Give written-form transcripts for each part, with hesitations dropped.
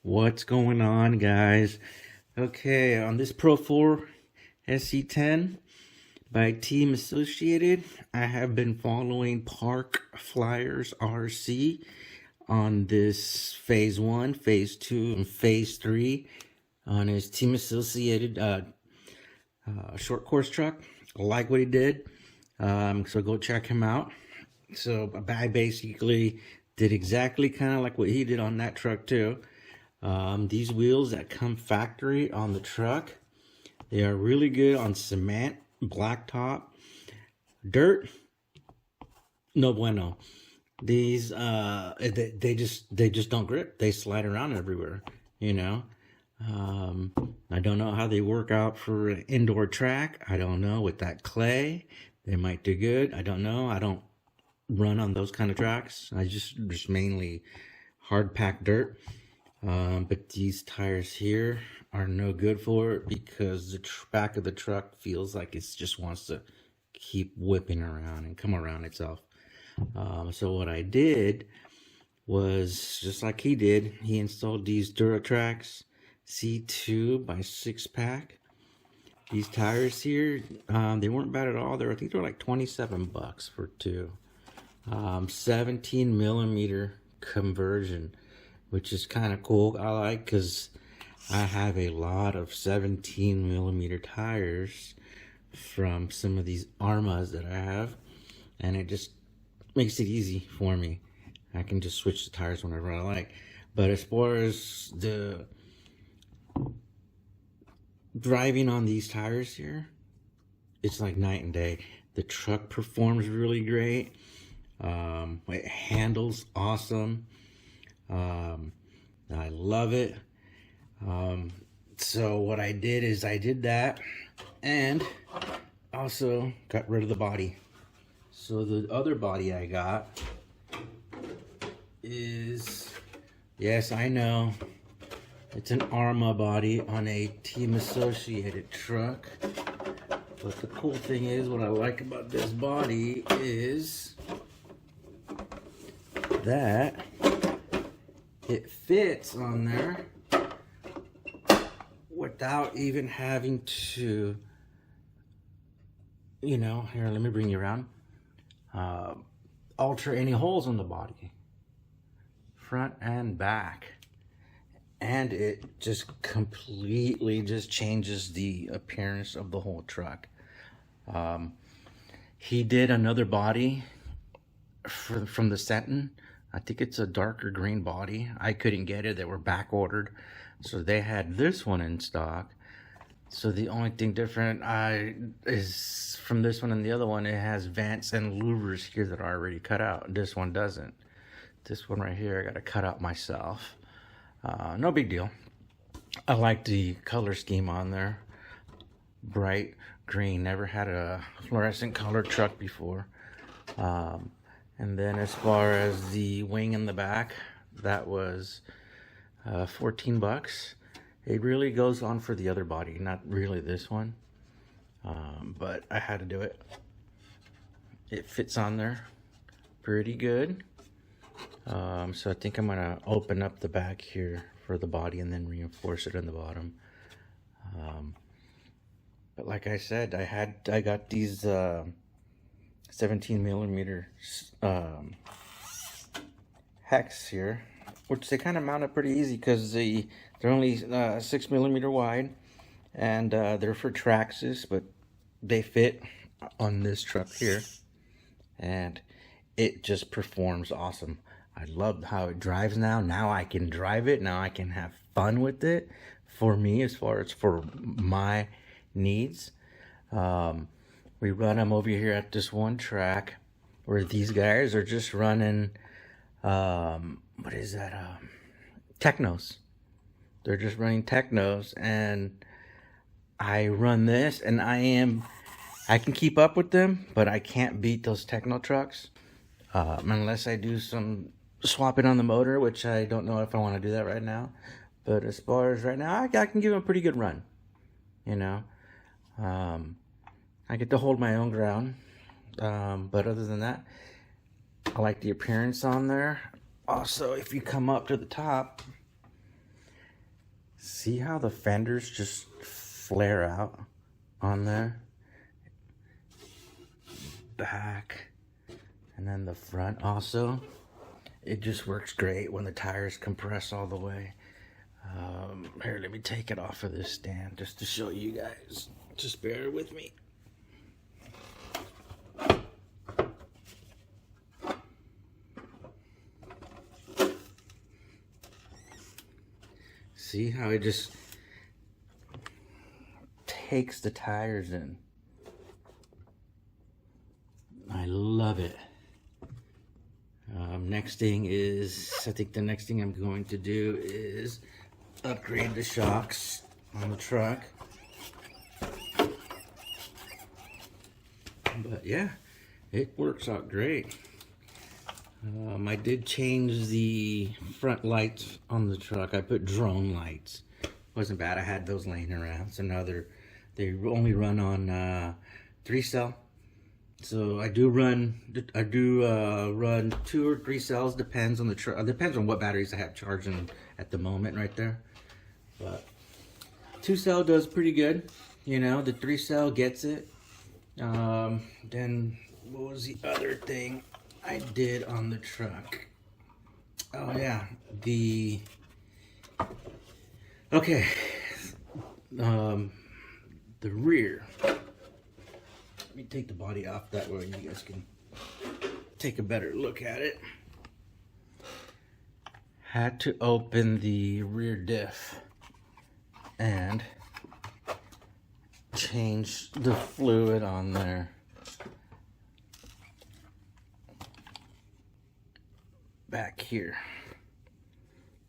What's going on, guys? Okay, on this Pro4 Sc10 by Team Associated, I have been following Park Flyers RC on this Phase 1, Phase 2, and Phase 3 on his Team Associated short course truck. I like what he did, so go check him out. So I basically did exactly kind of like what he did on that truck too. These wheels that come factory on the truck, they are really good on cement, blacktop, dirt. No bueno. These they just don't grip. They slide around everywhere. You know. I don't know how they work out for an indoor track. I don't know with that clay. They might do good. I don't know. I don't run on those kind of tracks. I just mainly hard packed dirt. But these tires here are no good for it because the back of the truck feels like it just wants to keep whipping around and come around itself. So what I did was just like he did. He installed these Duratrax C2 by 6-pack. These tires here, they weren't bad at all. I think they're like 27 bucks for two. 17 millimeter conversion, which is kind of cool. I like because I have a lot of 17 millimeter tires from some of these Armas that I have, and it just makes it easy for me. I can just switch the tires whenever I like. But as far as the driving on these tires here, it's like night and day. The truck performs really great. It handles awesome. I love it. So what I did is I did that and also got rid of the body. So the other body I got is, yes, I know, it's an Arma body on a Team Associated truck. But the cool thing is, what I like about this body is that it fits on there without even having to, you know, here, let me bring you around, alter any holes in the body, front and back. And it just completely just changes the appearance of the whole truck. He did another body from the Sentin. I think it's a darker green body. I couldn't get it. They were back ordered. So they had this one in stock. So the only thing different is from this one and the other one, it has vents and louvers here that are already cut out. This one doesn't. This one right here, I got to cut out myself. No big deal. I like the color scheme on there. Bright green. Never had a fluorescent colored truck before. And then as far as the wing in the back, that was 14 bucks. It really goes on for the other body, not really this one. But I had to do it. It fits on there pretty good. So I think I'm gonna open up the back here for the body and then reinforce it in the bottom. But like I said, I got these 17 millimeter hex here, which they kind of mount up pretty easy because they're only 6 millimeter wide, and they're for Traxxas, but they fit on this truck here, and it just performs awesome. I love how it drives now. Now I can drive it. Now I can have fun with it. For me, as far as for my needs. We run them over here at this one track where these guys are just running, what is that? Technos. They're just running Technos, and I run this, and I can keep up with them, but I can't beat those Techno trucks unless I do some swapping on the motor, which I don't know if I want to do that right now. But as far as right now, I can give them a pretty good run, you know. I get to hold my own ground, but other than that, I like the appearance on there. Also, if you come up to the top, See how the fenders just flare out on there? Back. And then the front also. It just works great when the tires compress all the way. Here, let me take it off of this stand just to show you guys. Just bear with me. See how it just takes the tires in. I love it. Next thing is, I think the next thing I'm going to do is upgrade the shocks on the truck. But yeah, it works out great. I did change the front lights on the truck. I put drone lights. Wasn't bad. I had those laying around. So now they only run on 3-cell. So I do run 2 or 3 cells. Depends on the truck. Depends on what batteries I have charging at the moment right there. But 2-cell does pretty good. You know, the 3-cell gets it. Then what was the other thing I did on the truck? Oh yeah, the rear. Let me take the body off, that way you guys can take a better look at it. Had to open the rear diff and change the fluid on there. Back here.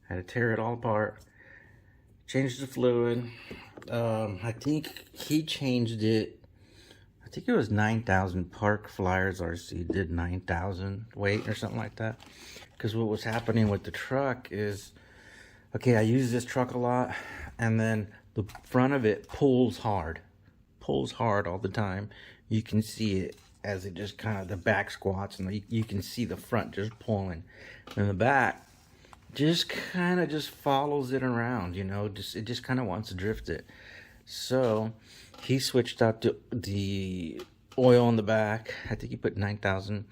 Had to tear it all apart. Change the fluid. I think he changed it. I think it was 9,000. Park Flyers RC did 9,000 weight or something like that. Because what was happening with the truck is, okay, I use this truck a lot, and then the front of it pulls hard all the time. You can see it as it just kind of, the back squats, and you can see the front just pulling, and the back just kind of just follows it around, you know, it just kind of wants to drift it. So he switched out the oil in the back. I think he put 9,000.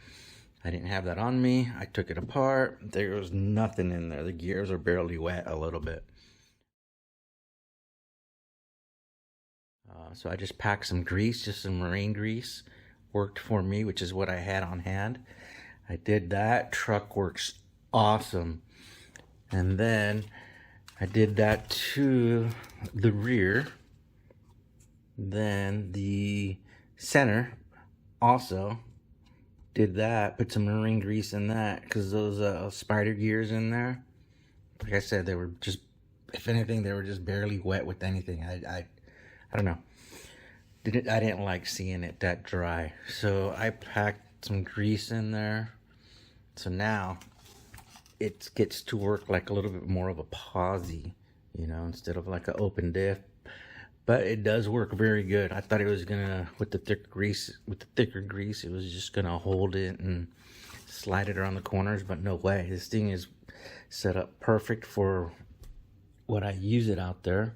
I didn't have that on me. I took it apart. There was nothing in there. The gears are barely wet a little bit. So I just packed some grease, just some marine grease. Worked for me, which is what I had on hand. I did that. Truck works awesome. And then I did that to the rear. Then the center also did that. Put some marine grease in that because those spider gears in there, like I said, they were just, if anything, they were just barely wet with anything. I don't know. I didn't like seeing it that dry, so I packed some grease in there. So now it gets to work like a little bit more of a posi, you know, instead of like an open diff. But it does work very good. I thought it was gonna, with the thicker grease, it was just gonna hold it and slide it around the corners, but no way. This thing is set up perfect for what I use it out there.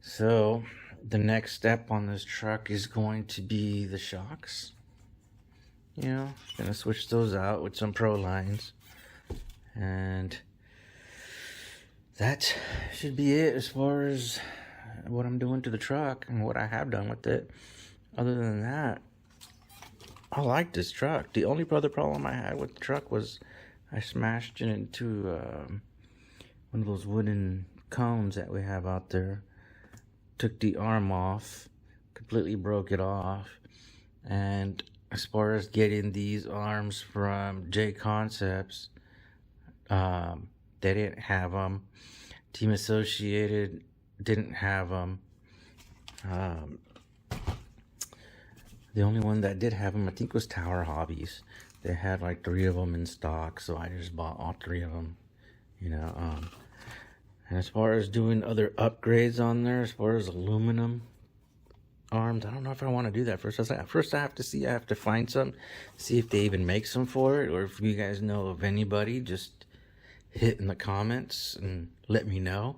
So the next step on this truck is going to be the shocks. You know, gonna switch those out with some Pro lines, and that should be it as far as what I'm doing to the truck and what I have done with it. Other than that, I like this truck. The only other problem I had with the truck was I smashed it into one of those wooden cones that we have out there. Took the arm off, completely broke it off. And as far as getting these arms from J Concepts, they didn't have them. Team Associated didn't have them. The only one that did have them, I think, was Tower Hobbies. They had like 3 of them in stock, so I just bought all 3 of them, you know. And as far as doing other upgrades on there, as far as aluminum arms, I don't know if I want to do that. First I have to see, I have to find some, see if they even make some for it, or if you guys know of anybody, just hit in the comments and let me know.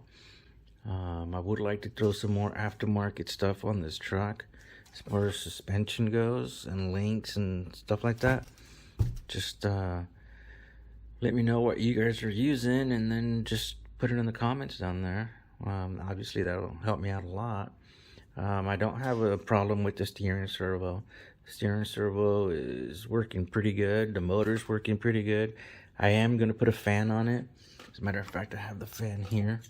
I would like to throw some more aftermarket stuff on this truck as far as suspension goes and links and stuff like that. Just let me know what you guys are using, and then just put it in the comments down there. Obviously that'll help me out a lot. I don't have a problem with the steering servo. The steering servo is working pretty good. The motor's working pretty good. I am going to put a fan on it. As a matter of fact, I have the fan here.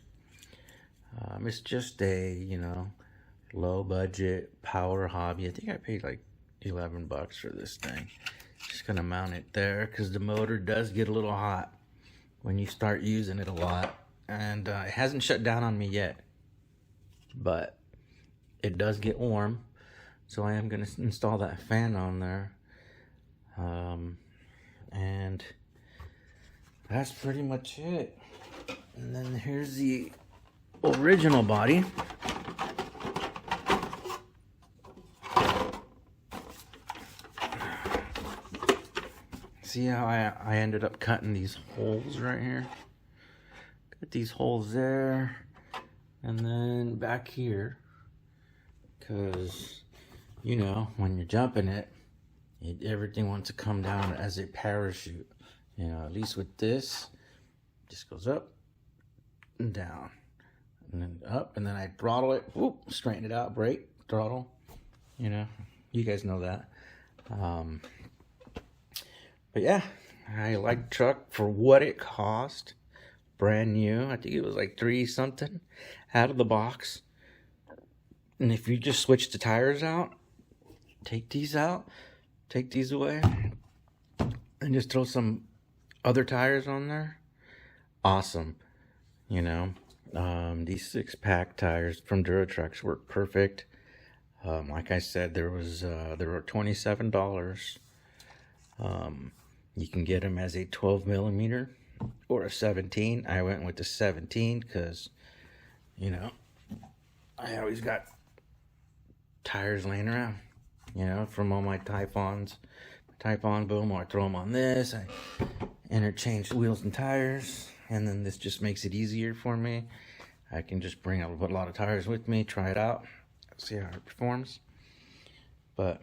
It's just a, you know, low budget power hobby. I think I paid like 11 bucks for this thing. Just gonna mount it there because the motor does get a little hot when you start using it a lot, and it hasn't shut down on me yet, but it does get warm, so I am gonna install that fan on there. And that's pretty much it. And then here's the original body. See how I ended up cutting these holes right here? Cut these holes there, and then back here, because, you know, when you're jumping it, everything wants to come down as a parachute. You know, at least with this, just goes up and down, and then up, and then I throttle it, whoop, straighten it out, brake, throttle. You know, you guys know that. But yeah, I like the truck for what it cost. Brand new. I think it was like $3 something out of the box. And if you just switch the tires out, take these out, take these away, and just throw some other tires on there, awesome. You know, these 6-pack tires from Duratrax work perfect. Like I said, there were $27. You can get them as a 12 millimeter or a 17. I went with the 17 because, you know, I always got tires laying around, you know, from all my Typhons. Typhon boom, or I throw them on this. I interchange wheels and tires, and then this just makes it easier for me. I can just bring a lot of tires with me, try it out, see how it performs. But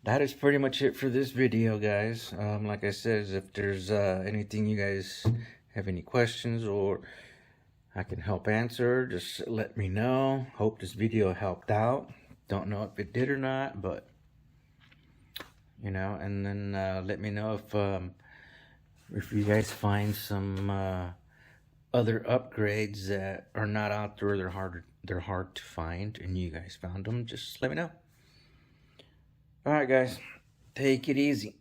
that is pretty much it for this video, guys. Like I said, if there's anything you guys have any questions or I can help answer, just let me know. Hope this video helped out. Don't know if it did or not, but you know. And then let me know if you guys find some other upgrades that are not out there. They're hard to find, and you guys found them. Just let me know. All right, guys, take it easy.